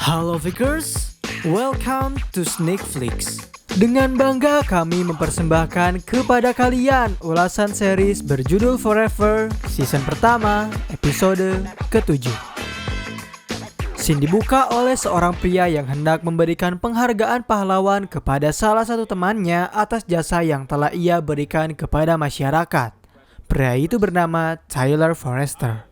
Halo Vikers, welcome to Sneak Flix. Dengan bangga kami mempersembahkan kepada kalian ulasan series berjudul Forever season pertama episode ke-7. Scene dibuka oleh seorang pria yang hendak memberikan penghargaan pahlawan kepada salah satu temannya atas jasa yang telah ia berikan kepada masyarakat. Pria itu bernama Tyler Forrester.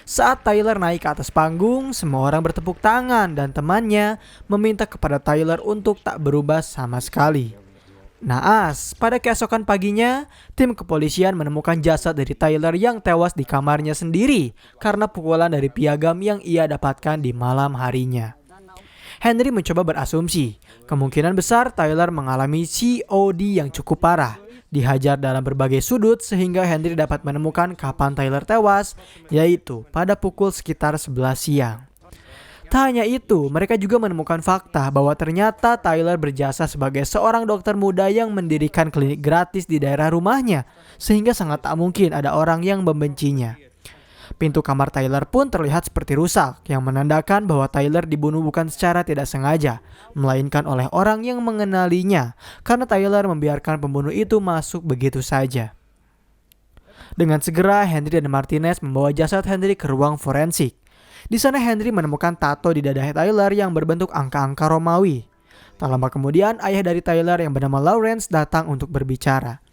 Saat Tyler naik ke atas panggung, semua orang bertepuk tangan dan temannya meminta kepada Tyler untuk tak berubah sama sekali. Naas, pada keesokan paginya, tim kepolisian menemukan jasad dari Tyler yang tewas di kamarnya sendiri karena pukulan dari piagam yang ia dapatkan di malam harinya. Henry mencoba berasumsi, kemungkinan besar Tyler mengalami COD yang cukup parah. Dihajar dalam berbagai sudut sehingga Henry dapat menemukan kapan Tyler tewas, yaitu pada pukul sekitar 11 siang. Tak hanya itu, mereka juga menemukan fakta bahwa ternyata Tyler berjasa sebagai seorang dokter muda yang mendirikan klinik gratis di daerah rumahnya, sehingga sangat tak mungkin ada orang yang membencinya. Pintu kamar Tyler pun terlihat seperti rusak, yang menandakan bahwa Tyler dibunuh bukan secara tidak sengaja, melainkan oleh orang yang mengenalinya, karena Tyler membiarkan pembunuh itu masuk begitu saja. Dengan segera, Henry dan Martinez membawa jasad Henry ke ruang forensik. Di sana Henry menemukan tato di dada Tyler yang berbentuk angka-angka Romawi. Tak lama kemudian, ayah dari Tyler yang bernama Lawrence datang untuk berbicara.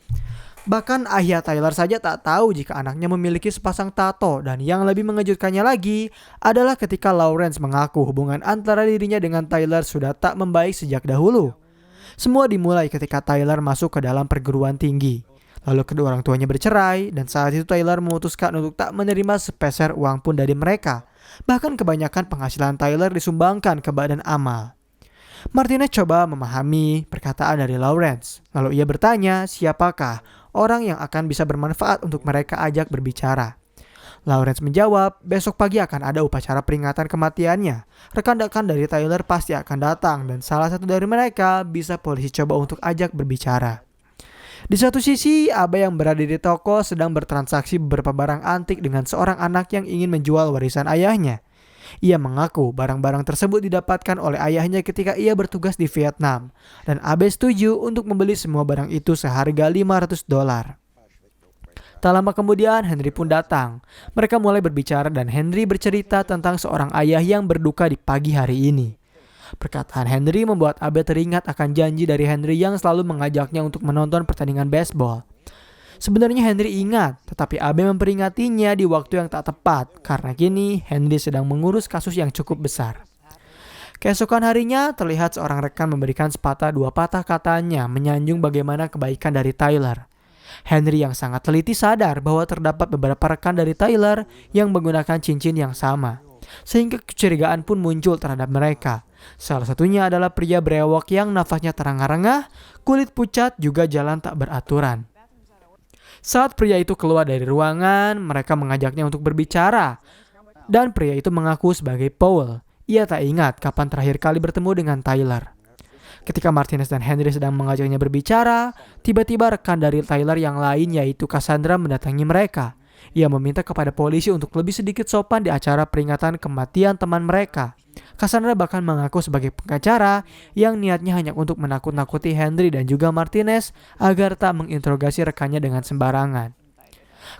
Bahkan ayah Tyler saja tak tahu jika anaknya memiliki sepasang tato, dan yang lebih mengejutkannya lagi adalah ketika Lawrence mengaku hubungan antara dirinya dengan Tyler sudah tak membaik sejak dahulu. Semua dimulai ketika Tyler masuk ke dalam perguruan tinggi. Lalu kedua orang tuanya bercerai, dan saat itu Tyler memutuskan untuk tak menerima sepeser uang pun dari mereka. Bahkan kebanyakan penghasilan Tyler disumbangkan ke badan amal. Martinez coba memahami perkataan dari Lawrence. Lalu ia bertanya siapakah orang yang akan bisa bermanfaat untuk mereka ajak berbicara. Lawrence menjawab, besok pagi akan ada upacara peringatan kematiannya. Rekan-rekan dari Tyler pasti akan datang dan salah satu dari mereka bisa polisi coba untuk ajak berbicara. Di satu sisi, Abe yang berada di toko sedang bertransaksi beberapa barang antik dengan seorang anak yang ingin menjual warisan ayahnya. Ia mengaku barang-barang tersebut didapatkan oleh ayahnya ketika ia bertugas di Vietnam, dan Abe setuju untuk membeli semua barang itu seharga $500. Tak lama kemudian Henry pun datang. Mereka mulai berbicara dan Henry bercerita tentang seorang ayah yang berduka di pagi hari ini. Perkataan Henry membuat Abe teringat akan janji dari Henry yang selalu mengajaknya untuk menonton pertandingan baseball. Sebenarnya Henry ingat, tetapi Abe memperingatinya di waktu yang tak tepat karena kini Henry sedang mengurus kasus yang cukup besar. Keesokan harinya terlihat seorang rekan memberikan sepatah dua patah katanya menyanjung bagaimana kebaikan dari Tyler. Henry yang sangat teliti sadar bahwa terdapat beberapa rekan dari Tyler yang menggunakan cincin yang sama, sehingga kecurigaan pun muncul terhadap mereka. Salah satunya adalah pria brewok yang nafasnya terengah-rengah, kulit pucat juga jalan tak beraturan. Saat pria itu keluar dari ruangan, mereka mengajaknya untuk berbicara. Dan pria itu mengaku sebagai Paul. Ia tak ingat kapan terakhir kali bertemu dengan Tyler. Ketika Martinez dan Henry sedang mengajaknya berbicara, tiba-tiba rekan dari Tyler yang lain yaitu Cassandra mendatangi mereka. Ia meminta kepada polisi untuk lebih sedikit sopan di acara peringatan kematian teman mereka. Cassandra bahkan mengaku sebagai pengacara yang niatnya hanya untuk menakut-nakuti Henry dan juga Martinez agar tak menginterogasi rekannya dengan sembarangan.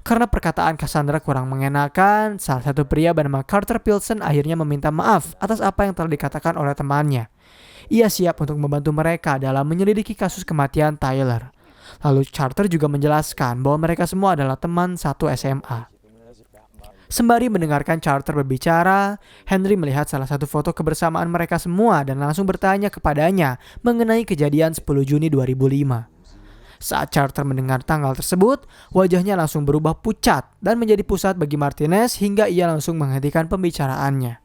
Karena perkataan Cassandra kurang mengenakan, salah satu pria bernama Carter Pilson akhirnya meminta maaf atas apa yang telah dikatakan oleh temannya. Ia siap untuk membantu mereka dalam menyelidiki kasus kematian Tyler. Lalu Carter juga menjelaskan bahwa mereka semua adalah teman satu SMA. Sembari mendengarkan Carter berbicara, Henry melihat salah satu foto kebersamaan mereka semua dan langsung bertanya kepadanya mengenai kejadian 10 Juni 2005. Saat Carter mendengar tanggal tersebut, wajahnya langsung berubah pucat dan menjadi pusat bagi Martinez hingga ia langsung menghentikan pembicaraannya.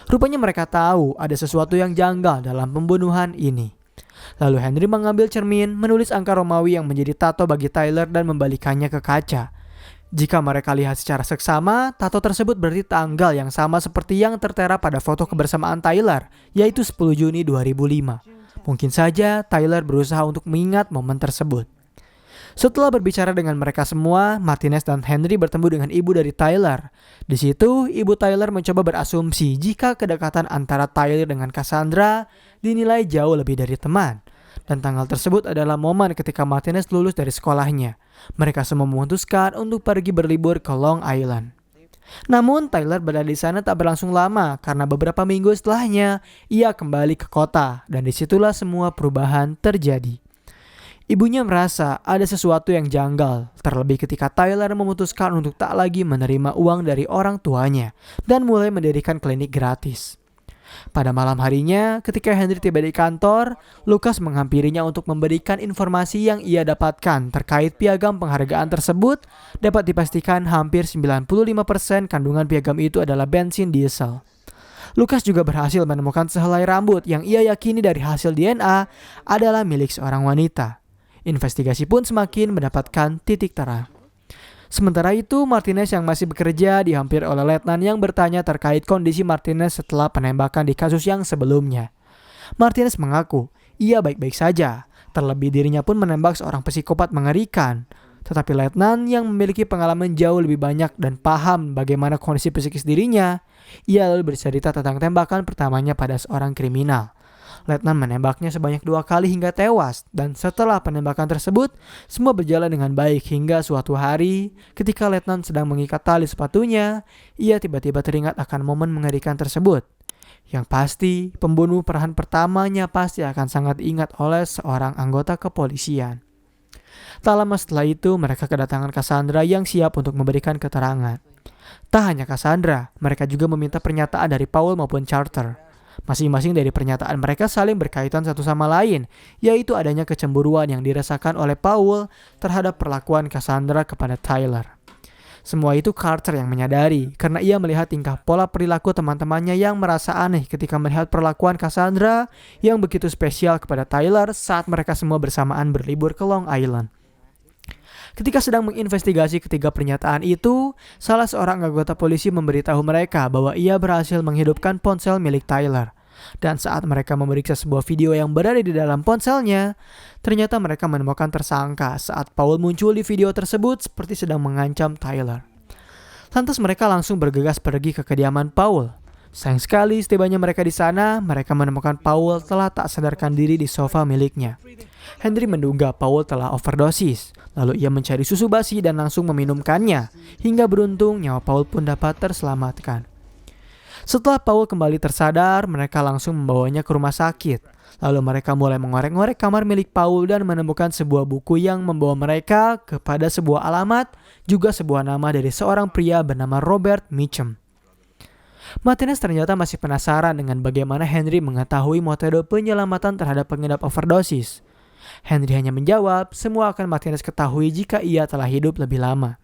Rupanya mereka tahu ada sesuatu yang janggal dalam pembunuhan ini. Lalu Henry mengambil cermin, menulis angka Romawi yang menjadi tato bagi Tyler dan membalikannya ke kaca. Jika mereka lihat secara seksama, tato tersebut berarti tanggal yang sama seperti yang tertera pada foto kebersamaan Tyler, yaitu 10 Juni 2005. Mungkin saja Tyler berusaha untuk mengingat momen tersebut. Setelah berbicara dengan mereka semua, Martinez dan Henry bertemu dengan ibu dari Tyler. Di situ, ibu Tyler mencoba berasumsi jika kedekatan antara Tyler dengan Cassandra dinilai jauh lebih dari teman. Dan tanggal tersebut adalah momen ketika Martinez lulus dari sekolahnya. Mereka semua memutuskan untuk pergi berlibur ke Long Island. Namun Tyler berada di sana tak berlangsung lama karena beberapa minggu setelahnya ia kembali ke kota dan disitulah semua perubahan terjadi. Ibunya merasa ada sesuatu yang janggal, terlebih ketika Tyler memutuskan untuk tak lagi menerima uang dari orang tuanya dan mulai mendirikan klinik gratis. Pada malam harinya, ketika Henry tiba di kantor, Lucas menghampirinya untuk memberikan informasi yang ia dapatkan terkait piagam penghargaan tersebut. Dapat dipastikan hampir 95% kandungan piagam itu adalah bensin diesel. Lucas juga berhasil menemukan sehelai rambut yang ia yakini dari hasil DNA adalah milik seorang wanita. Investigasi pun semakin mendapatkan titik terang. Sementara itu, Martinez yang masih bekerja dihampiri oleh letnan yang bertanya terkait kondisi Martinez setelah penembakan di kasus yang sebelumnya. Martinez mengaku ia baik-baik saja, terlebih dirinya pun menembak seorang psikopat mengerikan. Tetapi letnan yang memiliki pengalaman jauh lebih banyak dan paham bagaimana kondisi psikis dirinya, ia lalu bercerita tentang tembakan pertamanya pada seorang kriminal. Letnan menembaknya sebanyak 2 kali hingga tewas, dan setelah penembakan tersebut, semua berjalan dengan baik hingga suatu hari, ketika Letnan sedang mengikat tali sepatunya, ia tiba-tiba teringat akan momen mengerikan tersebut. Yang pasti, pembunuh peran pertamanya pasti akan sangat diingat oleh seorang anggota kepolisian. Tak lama setelah itu, mereka kedatangan Cassandra yang siap untuk memberikan keterangan. Tak hanya Cassandra, mereka juga meminta pernyataan dari Paul maupun Charter. Masing-masing dari pernyataan mereka saling berkaitan satu sama lain, yaitu adanya kecemburuan yang dirasakan oleh Paul terhadap perlakuan Cassandra kepada Tyler. Semua itu Carter yang menyadari, karena ia melihat tingkah pola perilaku teman-temannya yang merasa aneh ketika melihat perlakuan Cassandra yang begitu spesial kepada Tyler saat mereka semua bersamaan berlibur ke Long Island. Ketika sedang menginvestigasi ketiga pernyataan itu, salah seorang anggota polisi memberitahu mereka bahwa ia berhasil menghidupkan ponsel milik Tyler. Dan saat mereka memeriksa sebuah video yang berada di dalam ponselnya, ternyata mereka menemukan tersangka saat Paul muncul di video tersebut seperti sedang mengancam Tyler. Lantas mereka langsung bergegas pergi ke kediaman Paul. Sayang sekali setibanya mereka di sana, mereka menemukan Paul telah tak sadarkan diri di sofa miliknya. Henry menduga Paul telah overdosis, lalu ia mencari susu basi dan langsung meminumkannya, hingga beruntung nyawa Paul pun dapat terselamatkan. Setelah Paul kembali tersadar, mereka langsung membawanya ke rumah sakit. Lalu mereka mulai mengorek-ngorek kamar milik Paul dan menemukan sebuah buku yang membawa mereka kepada sebuah alamat, juga sebuah nama dari seorang pria bernama Robert Mitchum. Martinez ternyata masih penasaran dengan bagaimana Henry mengetahui metode penyelamatan terhadap pengidap overdosis. Henry hanya menjawab, semua akan Martinez ketahui jika ia telah hidup lebih lama.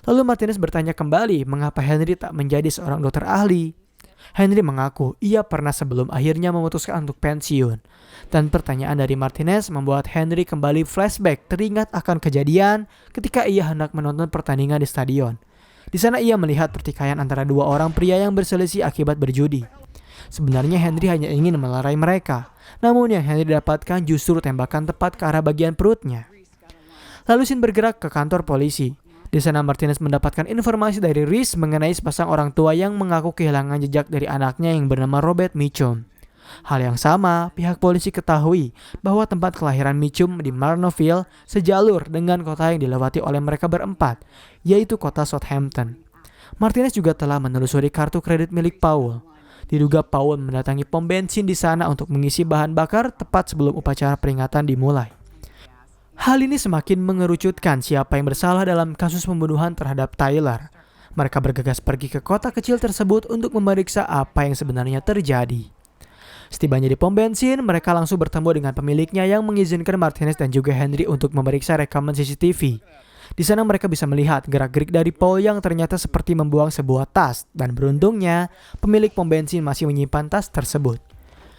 Lalu Martinez bertanya kembali mengapa Henry tak menjadi seorang dokter ahli. Henry mengaku ia pernah sebelum akhirnya memutuskan untuk pensiun. Dan pertanyaan dari Martinez membuat Henry kembali flashback teringat akan kejadian ketika ia hendak menonton pertandingan di stadion. Di sana ia melihat pertikaian antara dua orang pria yang berselisih akibat berjudi. Sebenarnya Henry hanya ingin melerai mereka, namun yang Henry dapatkan justru tembakan tepat ke arah bagian perutnya. Lalu Sin bergerak ke kantor polisi. Di sana Martinez mendapatkan informasi dari Reese mengenai sepasang orang tua yang mengaku kehilangan jejak dari anaknya yang bernama Robert Mitchum. Hal yang sama, pihak polisi ketahui bahwa tempat kelahiran Mitchum di Marnoville sejalur dengan kota yang dilewati oleh mereka berempat, yaitu kota Southampton. Martinez juga telah menelusuri kartu kredit milik Paul. Diduga Paul mendatangi pom bensin di sana untuk mengisi bahan bakar tepat sebelum upacara peringatan dimulai. Hal ini semakin mengerucutkan siapa yang bersalah dalam kasus pembunuhan terhadap Tyler. Mereka bergegas pergi ke kota kecil tersebut untuk memeriksa apa yang sebenarnya terjadi. Setibanya di pom bensin, mereka langsung bertemu dengan pemiliknya yang mengizinkan Martinez dan juga Henry untuk memeriksa rekaman CCTV. Di sana mereka bisa melihat gerak-gerik dari Paul yang ternyata seperti membuang sebuah tas, dan beruntungnya pemilik pom bensin masih menyimpan tas tersebut.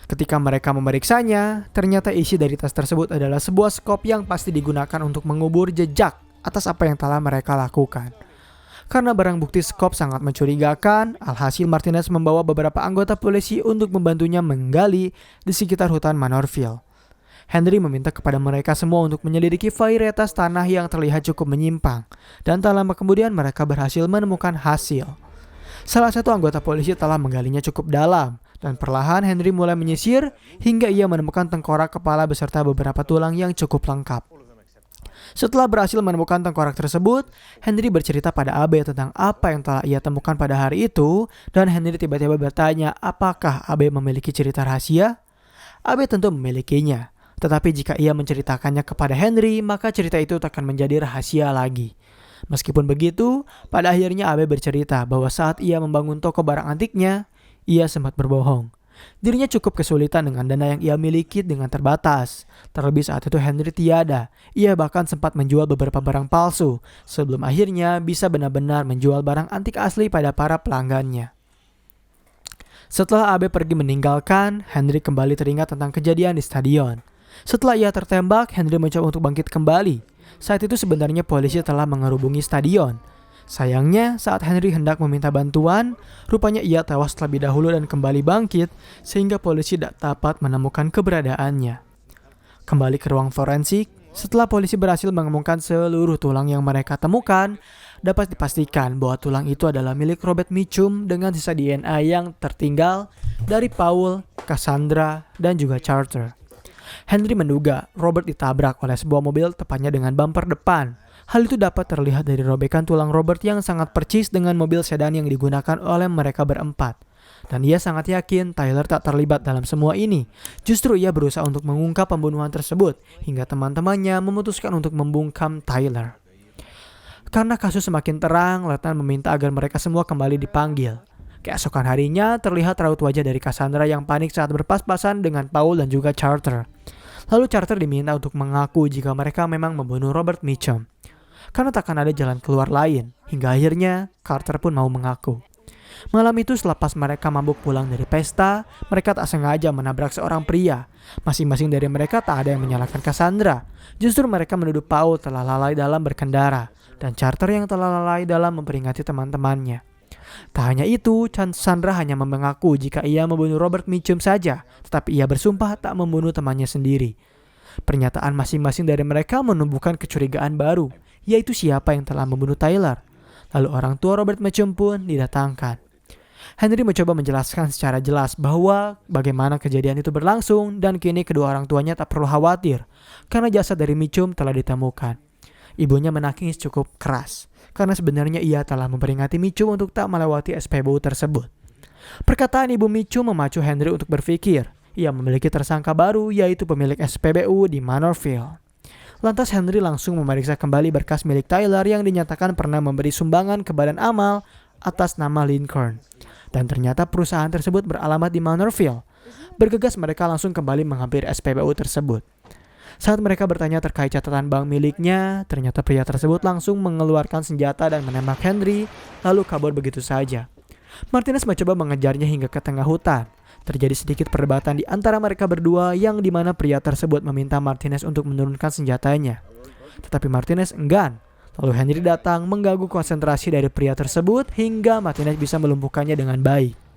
Ketika mereka memeriksanya, ternyata isi dari tas tersebut adalah sebuah skop yang pasti digunakan untuk mengubur jejak atas apa yang telah mereka lakukan. Karena barang bukti skop sangat mencurigakan, alhasil Martinez membawa beberapa anggota polisi untuk membantunya menggali di sekitar hutan Manorville. Henry meminta kepada mereka semua untuk menyelidiki varietas tanah yang terlihat cukup menyimpang, dan tak lama kemudian mereka berhasil menemukan hasil. Salah satu anggota polisi telah menggalinya cukup dalam, dan perlahan Henry mulai menyisir hingga ia menemukan tengkorak kepala beserta beberapa tulang yang cukup lengkap. Setelah berhasil menemukan tengkorak tersebut, Henry bercerita pada Abe tentang apa yang telah ia temukan pada hari itu, dan Henry tiba-tiba bertanya apakah Abe memiliki cerita rahasia. Abe tentu memilikinya, tetapi jika ia menceritakannya kepada Henry, maka cerita itu akan menjadi rahasia lagi. Meskipun begitu, pada akhirnya Abe bercerita bahwa saat ia membangun toko barang antiknya, ia sempat berbohong. Dirinya cukup kesulitan dengan dana yang ia miliki dengan terbatas. Terlebih saat itu Henry tiada. Ia bahkan sempat menjual beberapa barang palsu sebelum akhirnya bisa benar-benar menjual barang antik asli pada para pelanggannya. Setelah Abe pergi meninggalkan, Henry kembali teringat tentang kejadian di stadion. Setelah ia tertembak, Henry mencoba untuk bangkit kembali. Saat itu sebenarnya polisi telah mengerubungi stadion. Sayangnya, saat Henry hendak meminta bantuan, rupanya ia tewas terlebih dahulu dan kembali bangkit, sehingga polisi tidak dapat menemukan keberadaannya. Kembali ke ruang forensik, setelah polisi berhasil menemukan seluruh tulang yang mereka temukan, dapat dipastikan bahwa tulang itu adalah milik Robert Mitchum dengan sisa DNA yang tertinggal dari Paul, Cassandra, dan juga Charter. Henry menduga Robert ditabrak oleh sebuah mobil tepatnya dengan bumper depan. Hal itu dapat terlihat dari robekan tulang Robert yang sangat percis dengan mobil sedan yang digunakan oleh mereka berempat. Dan ia sangat yakin Tyler tak terlibat dalam semua ini. Justru ia berusaha untuk mengungkap pembunuhan tersebut hingga teman-temannya memutuskan untuk membungkam Tyler. Karena kasus semakin terang, Letnan meminta agar mereka semua kembali dipanggil. Keesokan harinya terlihat raut wajah dari Cassandra yang panik saat berpas-pasan dengan Paul dan juga Charter. Lalu Charter diminta untuk mengaku jika mereka memang membunuh Robert Mitchum. Karena takkan ada jalan keluar lain, hingga akhirnya Carter pun mau mengaku. Malam itu selepas mereka mabuk pulang dari pesta, mereka tak sengaja menabrak seorang pria. Masing-masing dari mereka tak ada yang menyalahkan Cassandra. Justru mereka menuduh Paul telah lalai dalam berkendara, dan Charter yang telah lalai dalam memperingati teman-temannya. Tak hanya itu, Cassandra hanya mengaku jika ia membunuh Robert Mitchum saja, tetapi ia bersumpah tak membunuh temannya sendiri. Pernyataan masing-masing dari mereka menumbuhkan kecurigaan baru, yaitu siapa yang telah membunuh Tyler. Lalu orang tua Robert Mitchum pun didatangkan. Henry mencoba menjelaskan secara jelas bahwa bagaimana kejadian itu berlangsung dan kini kedua orang tuanya tak perlu khawatir karena jasad dari Mitchum telah ditemukan. Ibunya menangis cukup keras karena sebenarnya ia telah memperingati Mitchum untuk tak melewati SPBU tersebut. Perkataan ibu Mitchum memacu Henry untuk berpikir. Ia memiliki tersangka baru yaitu pemilik SPBU di Manorville. Lantas Henry langsung memeriksa kembali berkas milik Tyler yang dinyatakan pernah memberi sumbangan ke badan amal atas nama Lincoln. Dan ternyata perusahaan tersebut beralamat di Manorville. Bergegas mereka langsung kembali menghampiri SPBU tersebut. Saat mereka bertanya terkait catatan bank miliknya, ternyata pria tersebut langsung mengeluarkan senjata dan menembak Henry, lalu kabur begitu saja. Martinez mencoba mengejarnya hingga ke tengah hutan. Terjadi sedikit perdebatan di antara mereka berdua yang dimana pria tersebut meminta Martinez untuk menurunkan senjatanya. Tetapi Martinez enggan. Lalu Henry datang mengganggu konsentrasi dari pria tersebut hingga Martinez bisa melumpuhkannya dengan baik.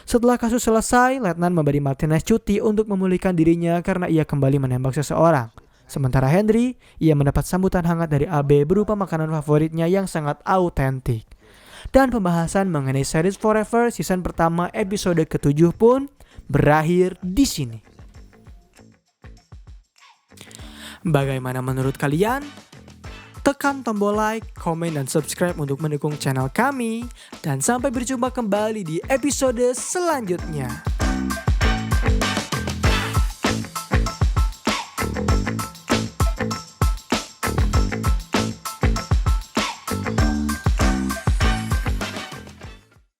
Setelah kasus selesai, Letnan memberi Martinez cuti untuk memulihkan dirinya karena ia kembali menembak seseorang. Sementara Henry, ia mendapat sambutan hangat dari AB berupa makanan favoritnya yang sangat autentik. Dan pembahasan mengenai series Forever season pertama episode ke-7 pun berakhir di sini. Bagaimana menurut kalian? Tekan tombol like, komen, dan subscribe untuk mendukung channel kami. Dan sampai berjumpa kembali di episode selanjutnya.